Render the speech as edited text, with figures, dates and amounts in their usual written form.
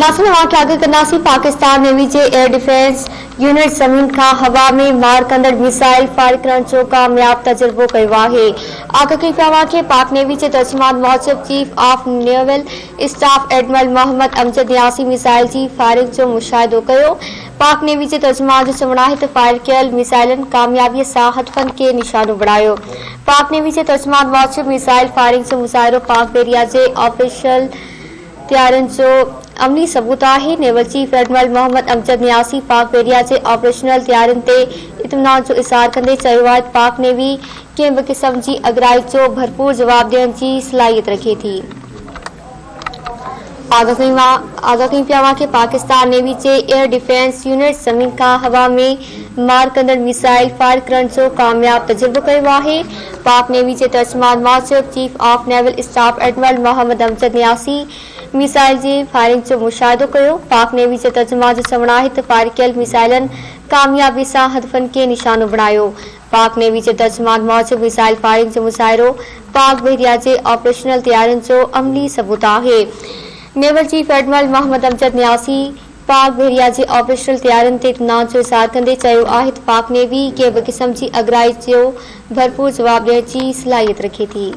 नासिर वाक़िआ आगे कंदासीं। पाकिस्तान नेवी जे एयर डिफेंस यूनिट ज़मीन खां हवा में मार कंदड़ मिसाइल फायर करण जो कामयाब तजुर्बो कयो आहे। आगाही पिया पाक नेवी जे तर्जुमान मूजिब chief of naval staff admiral Mohammad Amjad Niazi missile जी फायरिंग जो मुशाहिदो कयो। पाक नेवी जे तर्जुमान जो चवणु आहे त फायर कयल मिसाइलनि कामयाबीअ सां हदफ़नि खे निशानो बणायो। पाक नेवी जे तर्जुमान मूजिब मिसाइल फायरिंग जो मुज़ाहिरो पाक बेरिया जे ऑपरेशनल तैयारियुनि जो अमली सबूत आहे। Naval chief admiral Mohammad Amjad Niazi Pak बेरिया जे ऑपरेशनल तैयारियुनि ते इत्मीनान जो इज़हार कंदे चयो आहे त पाक नेवी कंहिं बि क़िस्म जी अगराई जो भरपूर जवाब ॾियण जी सलाहियत रखे थी। आगाही पिया पाकिस्तान नेवी जे एयर डिफेंस यूनिट ज़मीन खां हवा में मार कंदड़ मिसाइल फायर करण जो कामयाब तजुर्बो कयो आहे। पाक नेवी जे तर्जुमान मूजिब chief of naval staff admiral Mohammad Amjad Niazi missile जी फायरिंग जो मुशाहिदो कयो। पाक नेवी जे तर्जुमान जो चवणु आहे त फायर कयल मिसाइलनि कामयाबी सां हदफ़नि खे निशानो बणायो। पाक नेवी जे तर्जुमान मूजिब मिसाइल फायरिंग जो मुज़ाहिरो पाक बहरिया जे ऑपरेशनल तैयारियुनि जो अमली सबूत आहे। Naval chief admiral Mohammad Amjad Niazi Pak बहरिया जे ऑपरेशनल तैयारियुनि ते इत्मीनान जो इज़हार कंदे चयो आहे त पाक नेवी कंहिं बि क़िस्म जी अगराई जो भरपूर जवाब ॾियण जी सलाहियत रखे थी।